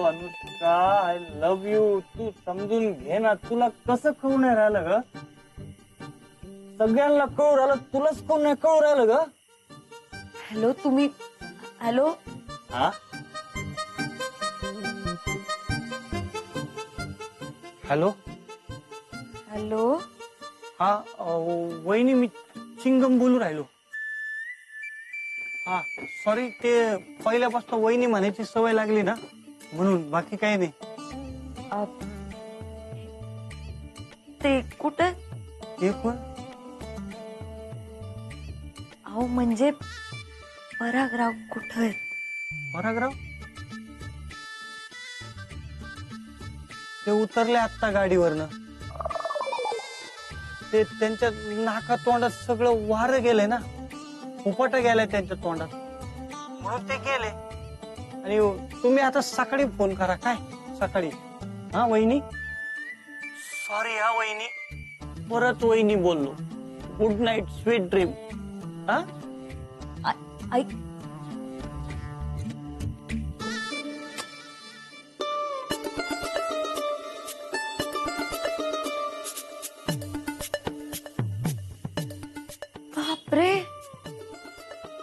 Anushka, I love you. तू समजून घे ना, तुला कसं कळू नाही राहिलं ग? सगळ्यांना कळू राहिलं, तुलाच कोण नाही कळू राहिलं ग? हॅलो तुम्ही, हॅलो. हा हॅलो. हॅलो. हा वहिनी, मी चिंगम बोलू राहिलो. हा सॉरी, ते पहिल्यापासून वहिनी म्हणायची सवय लागली ना, म्हणून. बाकी काही नाही. ते कुठं? हे कोण? अहो म्हणजे परागराव कुठं आहेत? परागराव ते उतरले आत्ता गाडीवरनं. ते त्यांच्या नाका तोंडात सगळं वारं गेलंय ना, उपट गेलाय त्यांच्या तोंडात, म्हणून ते गेले. आणि तुम्ही आता सकाळी फोन करा. काय सकाळी? हा वहिनी, सॉरी हा वहिनी, परत वहिनी बोललो. Good night, sweet dream. हा ऐक, बापरे,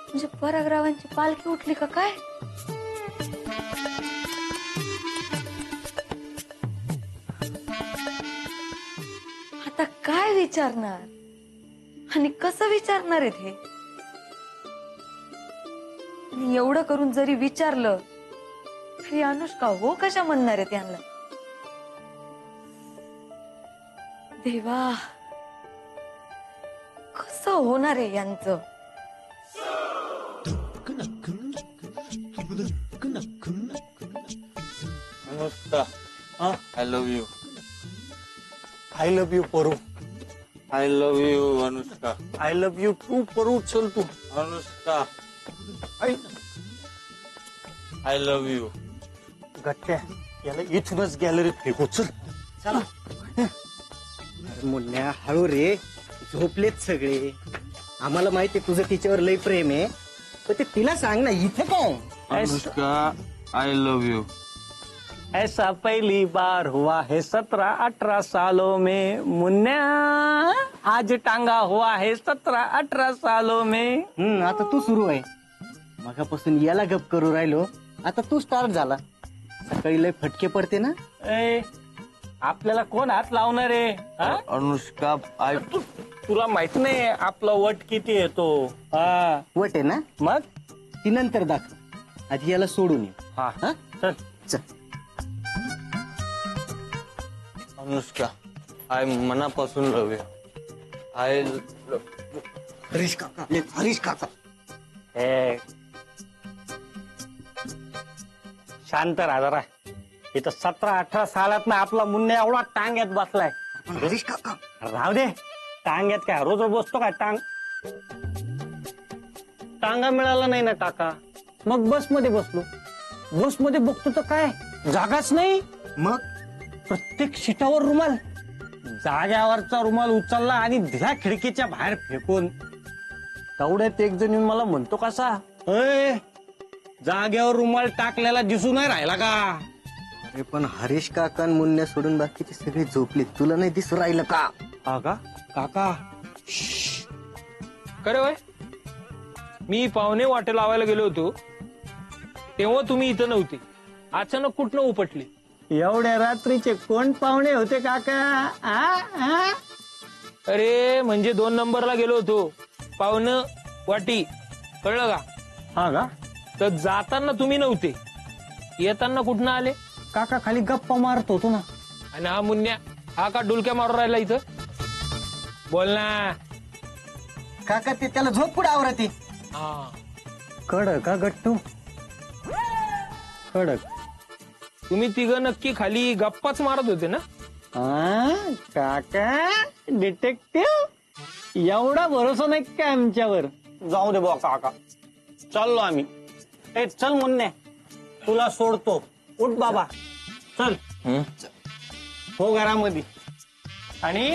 म्हणजे परागरावांची पालखी उठली का काय? आता काय विचारणार आणि कसं विचारणार आहेत हे? आणि एवढं करून जरी विचारलं तरी अनुष्का हो कशा म्हणणार आहेत यांना? देवा, कसं होणार आहे यांचं? Anushka, I love you. I love you Paru. I love you Anushka. I love you too Paru. चल तू. Anushka, I love you. गट्ट्या, याला इथूनच गॅलरीत फेकू. चल. चला. मुन्या हळू रे, झोपलेत सगळे. आम्हाला माहिती तुझं तिच्यावर लय प्रेम आहे, पण ते तिला सांग ना, इथे काय? Anushka, I love you. ऐसा पहली बार हुआ है 17-18 सालों में मुन्ना, आज टांगा हुआ है 17-18 सालों में. आता तू सुरू आहे. मगापासून याला गप करू राहिलो, आता तू स्टार्ट झाला. सकाळी लय फटके पडते ना. ए, आपल्याला कोण हात लावणार आहे? हा? अनुष्का, आय तुला माहित नाही आपला वट किती येतो? हा वट आहे ना, मग ती नंतर दाखव. आधी याला सोडून ये. हा हा? चल. चल. अनुष्का, आय मनापासून लव्ह यू. आय हरीश काका, हरीश काका. ए, शांत राहा जरा. इथं 17-18 सालात ना आपला मुन्ना एवढा टांग्यात बसलाय. हरीश काका, राहू दे. टांग्यात काय रोज बसतो काय? टांगा मिळाला नाही ना टाका, मग बस मध्ये बसलो. बस मध्ये बघतो तर काय जागाच नाही. मग प्रत्येक सीटावर रुमाल. जाग्यावरचा रुमाल उचलला आणि दिला खिडकीच्या बाहेर फेकून. तेवढ्यात एक जण येऊन मला म्हणतो कसा, अय, जाग्यावर रुमाल टाकलेला दिसू नाही राहिला का? अरे पण हरीश काका मुन्या सोडून बाकीचे सगळे झोपले, तुला नाही दिसू राहिलं का? हा का काका? खरे वय, मी पाहुणे वाटे लावायला गेलो होतो तेव्हा तुम्ही इथं नव्हते. अचानक कुठनं उपटले? एवढ्या रात्रीचे कोण पाहुणे होते काका? अरे म्हणजे 2 नंबरला गेलो होतो, पाहुणं वाटी, कळलं का? हा का? तर जाताना तुम्ही नव्हते, येताना कुठनं आले? काका खाली गप्पा मारत होतो ना. आणि हा मुन्या, हा का डुलक्या मारून राहिला इथं? बोल ना. काका ते त्याला झोप पुढे आवरते. हा, कडक का गट्टू? कडक. तुम्ही तिघं नक्की खाली गप्पाच मारत होते ना? काका डिटेक्टिव्ह, एवढा भरोसा नाही काय आमच्यावर? जाऊ दे बा काका, चाललो आम्ही. ए चल मुन्ने, तुला सोडतो. उठ बाबा, चल. हो घरामध्ये. आणि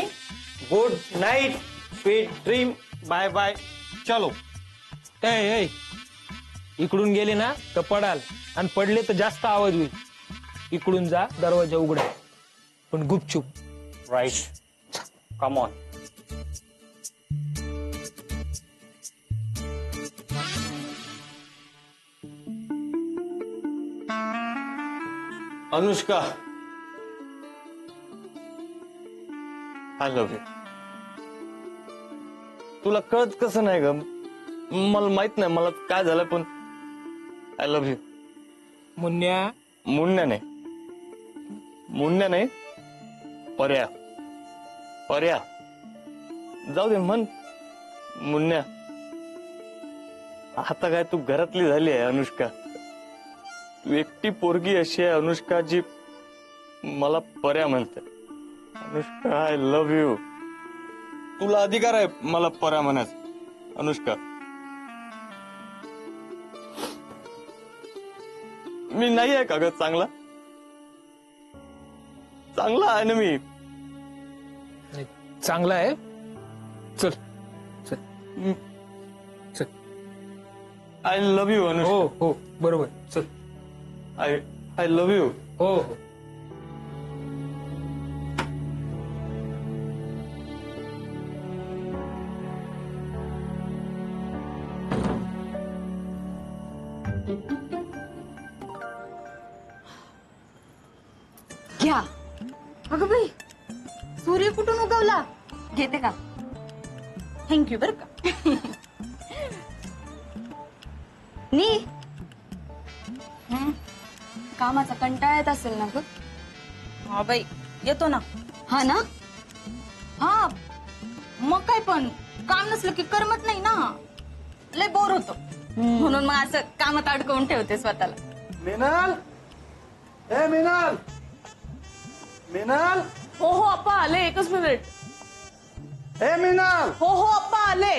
good night, sweet dream. Bye bye. चलो. ए, इकडून गेले ना तर पडाल, आणि पडले तर जास्त आवाज होईल. इकडून जा, दरवाजा उघडा, पण गुपचूप. Right, come on. Anushka, I love you. तुला कळत कसं नाही ग? मला माहित नाही मला काय झालं, पण आय लव्ह यू. मुन्या, मुन्या नाही, मुन्या नाही, पर्या. पर्या जाऊ दे, म्हण मुन्या. आता काय तू घरातली झाली आहे अनुष्का. तू एकटी पोरगी अशी आहे अनुष्का जी मला पर्या म्हणते. Anushka, I love you. तुला अधिकार आहे मला पर्या म्हणायचा अनुष्का. मी नाही आहे का ग चांगला? चांगला आहे ना मी. चांगला आहे. चल चल चल. आय लव्ह यू हो अनुष्का. हो, बरोबर. चल. I love you. हो हो. घ्या. अगं बाई, सूर्य कुठून उगवला? घेते का? थँक्यू बर का. नी कामाचा कंटाळा येत असेल ना ग? हा बाई, येतो ना. हा ना. हा, मग काय, पण काम नसलं की करमत नाही ना, लय बोर होतो. म्हणून मग असं कामात अडकवून ठेवते स्वतःला. मिनल, ए मिनल, मिनल, हो हो अप्पा आले, एकच मिनिट. ए मिनल. हो हो अप्पा आले.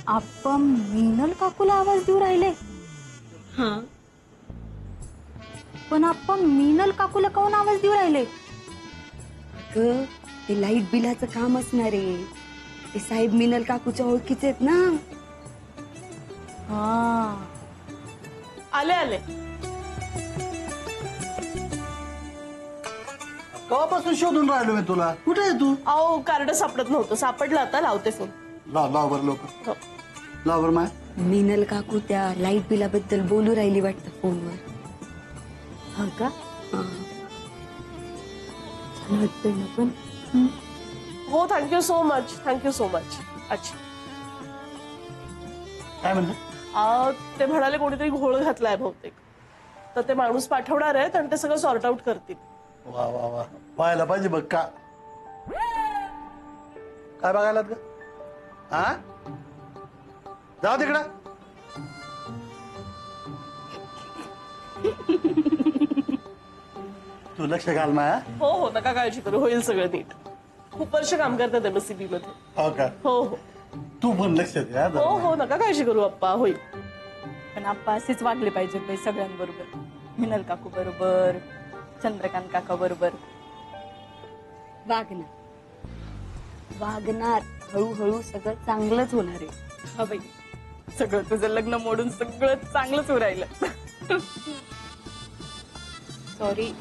आपण मीनल काकूला आवाज देऊ राहिले. पण आपण मीनल काकूला कोण आवाज देऊ राहिले? ग ते लाईट बिलाचं काम असणार आहे. ते साहेब मिनल काकूच्या ओळखीचे आहेत ना. हा, आले आले. केव्हापासून शोधून राहिलो मी तुला. कुठे आहे तू? अहो, कार्ड सापडत नव्हतं, सापडलं आता, लावते फोन. लाव बरं लोक, हो. लाव बरं माय. मिनल काकू त्या लाईट बिलाबद्दल बोलू राहिली वाटतं फोनवर. हा का? हा. छान वाटतंय ना पण. हो, thank you so much, thank you so much. अच्छा. काय म्हणते? ते म्हणाले कोणीतरी घोळ घातलाय बहुतेक, तर ते माणूस पाठवणार आहेत आणि ते सगळं सॉर्ट आउट करतील. वा वा वा, व्हायला पाहिजे बघ. का काय बघायला ग? हा, जाऊ तिकडं. तू लक्ष घाल माया. हो हो, नका काळजी करू, होईल सगळं नीट. खूप वर्ष काम करतात MSCB मध्ये. हो का? हो हो तू पण लक्ष दे. हा, हो जरा. हो, नका काळजी करू अप्पा, होईल. पण आप्पा असेच वागले पाहिजे बाई सगळ्यांबरोबर. मिनल काकू बरोबर, चंद्रकांत काका बरोबर. वागणार हळूहळू सगळं चांगलंच होणार आहे. हा बाई, सगळं तुझं लग्न मोडून सगळं चांगलंच होऊ राहिलं. सॉरी,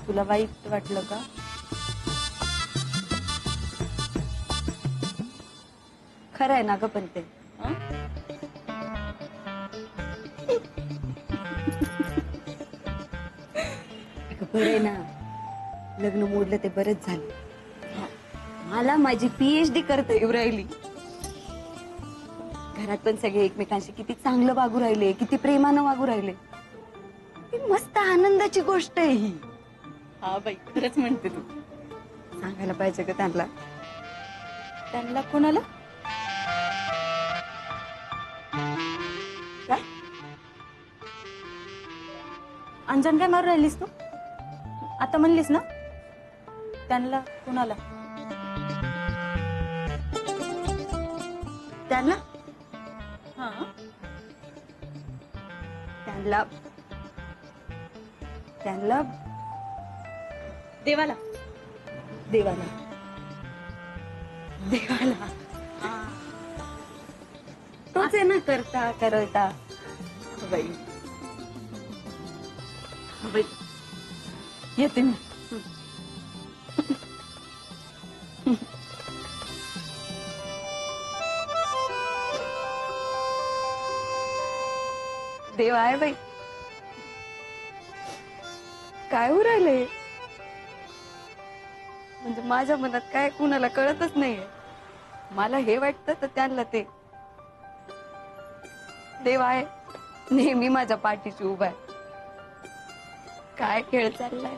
तुला वाईट वाटलं का? खरं आहे ना ग पण ते. हं? बरे ना, लग्न मोडलं ते बरंच झालं. मला माझी PhD करता येऊ राहिली. घरात पण सगळे एकमेकांशी किती चांगलं वागू राहिले, किती प्रेमानं वागू राहिले. किती मस्त आनंदाची गोष्ट आहे ही. हा बाई, खरंच म्हणते तू. सांगायला पाहिजे का त्यांना? त्यांना कोणाला? काय अंजन, काय मारू राहिलीस तू? आता म्हणलीस ना त्यांना कोणाला? त्यांना हा, त्यांना त्यांना देवाला. देवाला देवाला तोच आहे ना करता करता. बाई, बाई, येते मी. देव आहे बाई. काय उरायलंय म्हणजे माझ्या मनात काय कुणाला कळतच नाहीये. मला हे वाटतं तर त्यांना ते. देव आहे नेहमी माझ्या पाठीशी उभा आहे. काय खेळ चाललाय.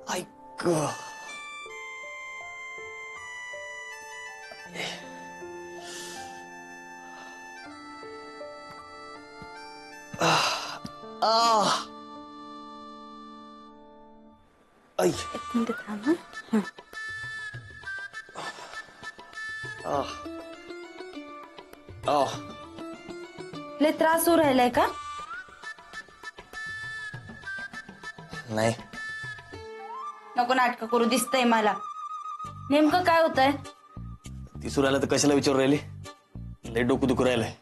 ऐक ऐ एक मिनिट थांब हं. लय त्रास होऊ राहिलाय का? नाही नको नाटक करू, दिसतंय मला. नेमकं काय होतंय? ती सुरायला तर कशाला विचारू राहिली? लय डोकं दुखू राहिलंय.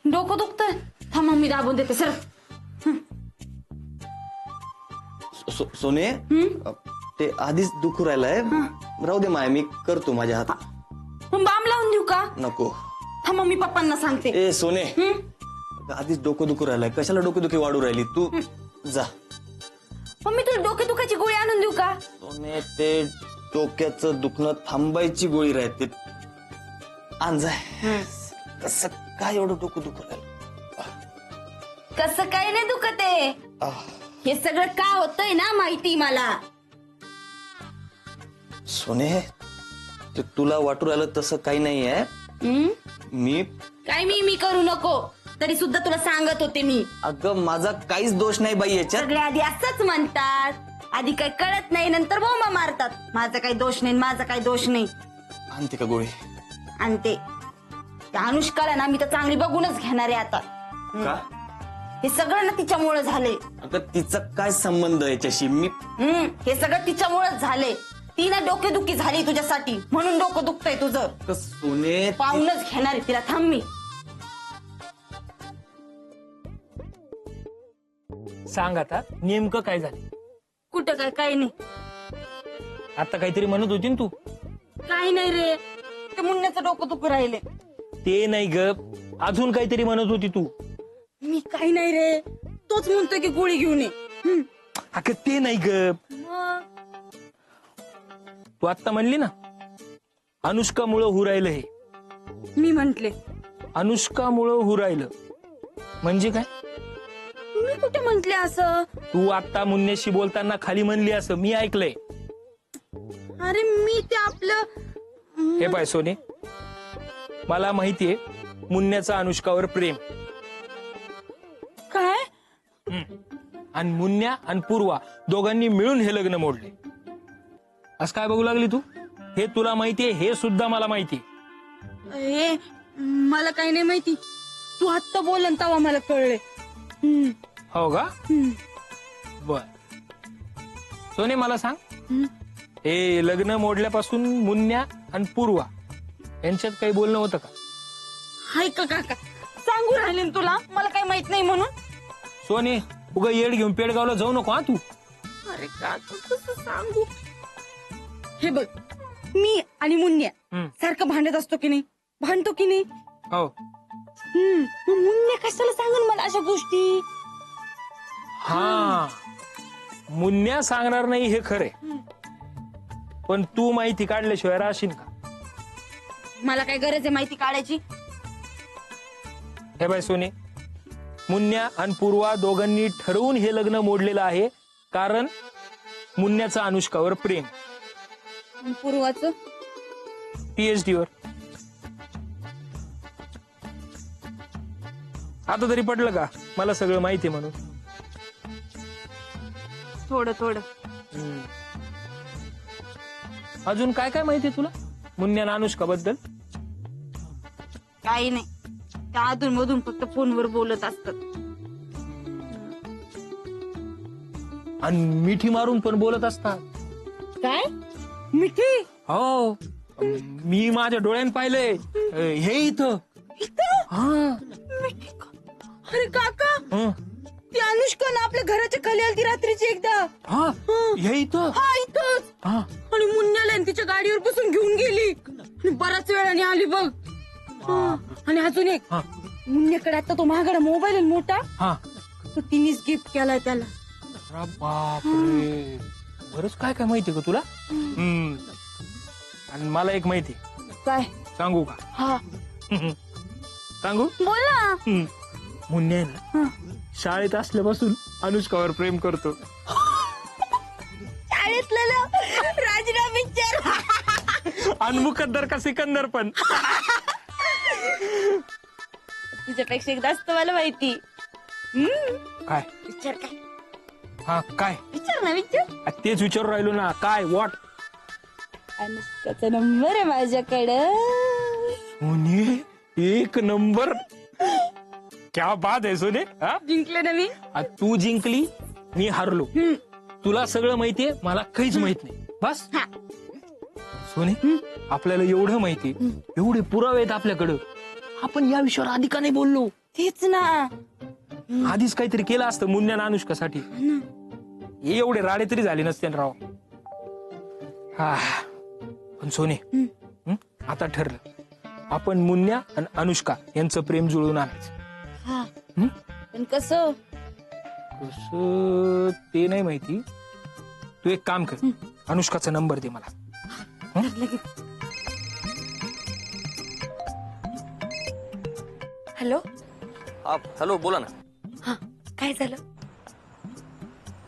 डोकं दुखतंय? थांब मी दाबून देते सर. सोने ते आधीच दुखू राहिलंय. राहू दे माया, मी करतो माझ्या हात. मग बाम लावून देऊ का? नको. थांब मी पप्पांना सांगते. ए सोने, आधीच डोकं दुखू राहिलंय, कशाला डोकं दुखी वाढू राहिली? तू जा. मम्मी तुला डोके दुखायची गोळी आणून देऊ का? सोने, ते डोक्याचं दुखणं थांबायची गोळी राहते. आण जाय. कसं काय एवढं डोकं दुखू राहिलं? कसं काय नाही दुखत आहे. हे सगळं का होतंय ना माहिती मला. सोने, ते तुला वाटू राहिलं तसं काही नाही आहे. मी काय मी करू नको तरी सुद्धा तुला सांगत होते मी. अगं माझा काहीच दोष नाही बाई याच्यात. सगळे आधी असंच म्हणतात, आधी काही कळत नाही नंतर बोंबा मारतात. माझा काही दोष नाही, माझा काही दोष नाही. आणते का गोळी? आणते. त्या अनुष्काला ना मी तर चांगली बघूनच घेणार आहे आता. का? हे सगळं ना तिच्यामुळे झाले. अगं तिचा काय संबंध याच्याशी? मी हे सगळं तिच्यामुळेच झाले. ती ना डोकेदुखी झाली तुझ्यासाठी म्हणून डोकं दुखतंय तुझं. सोने, पाहूनच घेणार आहे तिला. थांब मी. सांग आता नेमकं काय झालं. कुठं काय? काही नाही. आता काहीतरी म्हणत होती ना तू. काही नाही रे, ते मुन्न्याचं डोकं दुखू राहिले. ते नाही ग, अजून काहीतरी म्हणत होती तू. मी काही नाही रे, तोच म्हणतोय की गोळी घेऊन ये. अगं ते नाही ग, तू आता म्हणली ना अनुष्कामुळं होऊ राहिलं. हे मी म्हंटले. अनुष्कामुळं होऊ राहिलं म्हणजे काय? मी कुठे म्हंटले असं? तू आता मुन्नेशी बोलताना खाली म्हणली असं मी ऐकलंय. अरे मी ते आपलं हे पाय सोने, मला माहितीये मुन्न्याचं अनुष्कावर प्रेम. काय? आणि मुन्न्या आणि पूर्वा दोघांनी मिळून हे लग्न मोडले. असं काय बघू लागली तू? हे तुला माहितीये, हे सुद्धा मला माहितीये. हे मला काही नाही माहिती. तू आत्ता बोलन तेव्हा मला कळले. हो का? बर सोने, मला सांग, हे लग्न मोडल्यापासून मुन्न्या आणि पूर्वा यांच्यात काही बोलणं होतं का? हाय का काका? सांगू राहिले ना तुला, मला काही माहित नाही म्हणून. सोने, उगा येड घेऊन पेडगावला जाऊ नको हा तू. अरे काका कसं सांगू? हे बघ, मी आणि मुन्न्या सारखं भांडत असतो की नाही? भांडतो की नाही? हो. मग मुन्न्या कशाला सांगून मला अशा गोष्टी? हा, मुन्न्या सांगणार नाही हे खरे, पण तू माहिती काढल्याशिवाय राहशील का? मला काय गरज आहे माहिती काढायची? हे बाय सोने, मुन्न्या आणि पूर्वा दोघांनी ठरवून हे लग्न मोडलेलं आहे, कारण मुन्न्याचं अनुष्कावर प्रेम. पूर्वाचं PhD वर. आता तरी पडलं का मला सगळं माहिती म्हणून? थोडं थोडं. अजून काय काय माहिती तुला मुन्न्या आणि अनुष्का बद्दल? काही नाही, त्या अधून मधून फक्त फोनवर बोलत असतात. आणि मिठी मारून पण बोलत असतात. काय? मिठी हो मी माझ्या डोळ्यानं पाहिलंय हे इथं. हा अरे काका हं. ती अनुष्का ना आपल्या घराच्या खाली आली रात्रीची एकदा. हा हे इथं. हा इथंच. हा आणि मुन्याला आहे ना तिच्या गाडीवर बसून घेऊन गेली आणि बराच वेळाने आली बघ. आणि अजून एक हा मुन्याकडे आता तो महागडा मोबाईल आहे ना मोठा, हा. तो तिनेच गिफ्ट केलाय त्याला. अरे बापरे, बरंच काय काय माहितीये का तुला? आणि मला एक माहिती काय? सांगू का? हा सांगू? बोल ना. मुन्या आहे ना शाळेत असल्यापासून अनुष्कावर प्रेम करतो. शाळेतलं ना राजरा पिक्चर. आणि मुकद्दर का सिकंदर पण. तुझ्यापेक्षा एक जास्त मला माहिती. काय? विचार काय? हा काय? विचार ना विचार. तेच विचारू राहिलो ना. काय? व्हॉट? अनुष्काचा नंबर आहे माझ्याकडं. सोने एक नंबर. क्या बात आहे सोने. हा? जिंकले ना मी. तू जिंकली, मी हारलो. तुला सगळं माहितीये, मला काहीच माहित नाही. बस सोने, आपल्याला एवढं माहिती, एवढे पुरावे आहेत आपल्याकडं. आपण या विषयावर आधी का नाही बोललो? तेच ना. आधीच काहीतरी केलं असतं मुन्या अनुष्कासाठी. हे एवढे राडे तरी झाले नसते ना राव. हा पण सोने, आता ठरलं, आपण मुन्या आणि अनुष्का यांचं प्रेम जुळवून आणायचं. हा पण कसं? कसं ते नाही माहिती. तू एक काम कर, अनुष्काचा नंबर दे मला. हॅलो. हॅलो, बोला ना. हा काय झालं?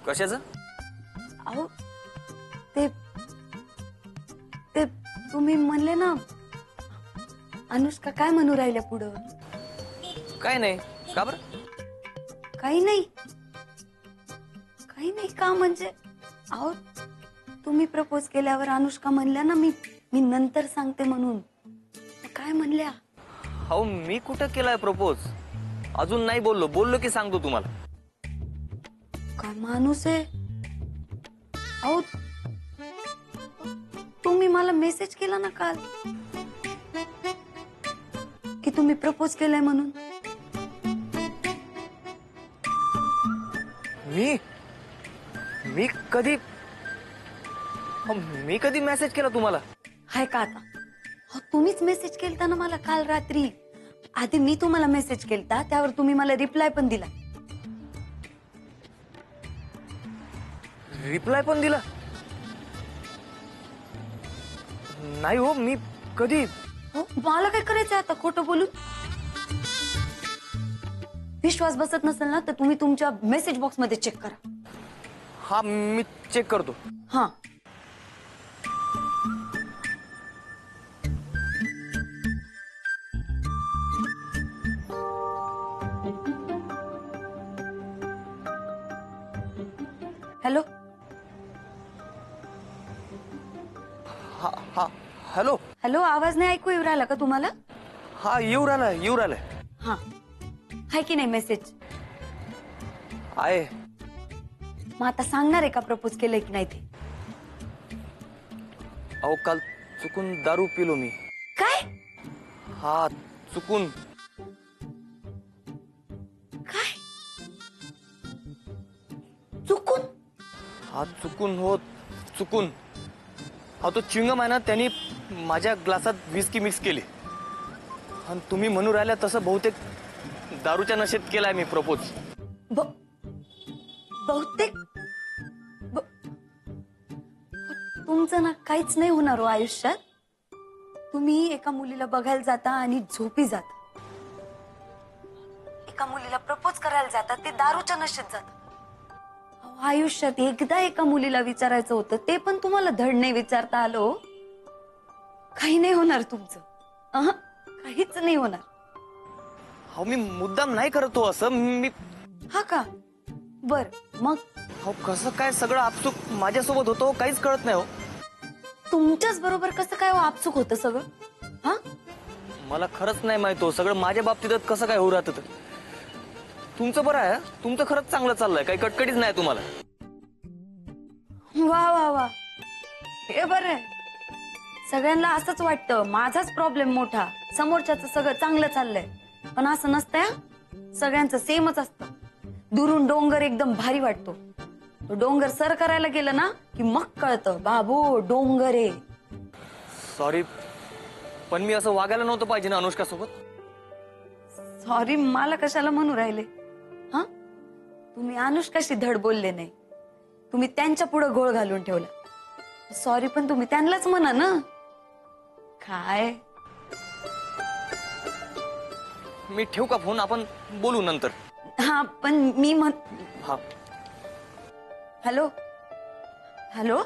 कशाचं? अहो ते ते तुम्ही म्हणले ना अनुष्का काय म्हणू राहिल्या पुढं. काय नाही. का बरं? काही नाही. काही नाही का म्हणजे? अहो तुम्ही प्रपोज केल्यावर अनुष्का म्हणल्या ना मी नंतर सांगते म्हणून. काय म्हणल्या? हो, मी कुठं केलाय प्रपोज? अजून नाही बोललो की सांगतो तुम्हाला. काय माणूस आहे. अहो तुम्ही मला मेसेज केला ना काल की तुम्ही प्रपोज केलाय म्हणून. मी कधी मेसेज केला तुम्हाला? हाय का आता? हो तुम्हीच मेसेज केलता ना मला काल रात्री. आधी मी तुम्हाला मेसेज केलता, त्यावर तुम्ही मला रिप्लाय पण दिला. रिप्लाय पण दिला? नाही हो, मी कधी. हो मला काय करायचं आता खोटं बोलून? विश्वास बसत नसेल ना तर तुम्ही तुमच्या मेसेज बॉक्स मध्ये चेक करा. हा, मी चेक करतो. हा हॅलो. हा हॅलो. हॅलो, आवाज नाही ऐकू येऊ राहिला का तुम्हाला? हा, येऊ राहिलाय. हा हाय की नाही मेसेज? आहे. मग आता सांगणार आहे का प्रपोज केलंय की नाही ते? अहो, काल चुकून दारू पिलो मी. काय? हा, चुकून. काय चुकून? हा, चुकून. हा, तो चिंगम आहे ना, त्यांनी माझ्या ग्लासात विस्की मिक्स केली. आणि तुम्ही म्हणू राहिल्या तसं बहुतेक दारूच्या नशेत केलाय मी प्रपोज. बहुतेक तुमचं ना काहीच नाही होणार हो आयुष्यात. तुम्ही एका मुलीला बघायला जाता आणि झोपी जाता. एका मुलीला प्रपोज करायला जाता, ते दारूच्या नशेत जाता. आयुष्यात एकदा एका मुलीला विचारायचं होतं, ते पण तुम्हाला धड नाही विचारता आलं हो. काही नाही होणार तुमचं. काहीच नाही होणार. हो, मी मुद्दाम नाही करतो असं. मी. हा का? बर मग हो, कसं काय सगळं आपसूक माझ्यासोबत होतो, काहीच कळत नाही हो. तुमच्याच बरोबर कसं काय आपसुक होतं सगळं? हा मला खरंच नाही माहित हो, सगळं माझ्या बाबतीत कसं काय होऊ राहतं. तुमचं बरं आहे, तुमचं खरंच चांगलं चाललंय, काही कटकटीच नाही तुम्हाला. वा वा वा, हे बरं सगळ्यांना असंच वाटतं माझाच प्रॉब्लेम मोठा, समोरच्याचं सगळं चांगलं चाललंय. पण असं नसतंय हं. सगळ्यांचं सेमच असतं. दुरून डोंगर एकदम भारी वाटतो, तो डोंगर सर करायला गेलं ना की मग कळतं बाबू डोंगर आहे. सॉरी, पण मी असं वागायला नव्हतं पाहिजे ना अनुष्का सोबत. सॉरी मला कशाला म्हणू राहिले हा? तुम्ही अनुष्काशी धड बोलले नाही, तुम्ही त्यांच्या पुढे घोळ घालून ठेवला. सॉरी पण तुम्ही त्यांनाच म्हणा ना. काय मी ठेवू का फोन, आपण बोलू नंतर. हा पण मी हा हॅलो हॅलो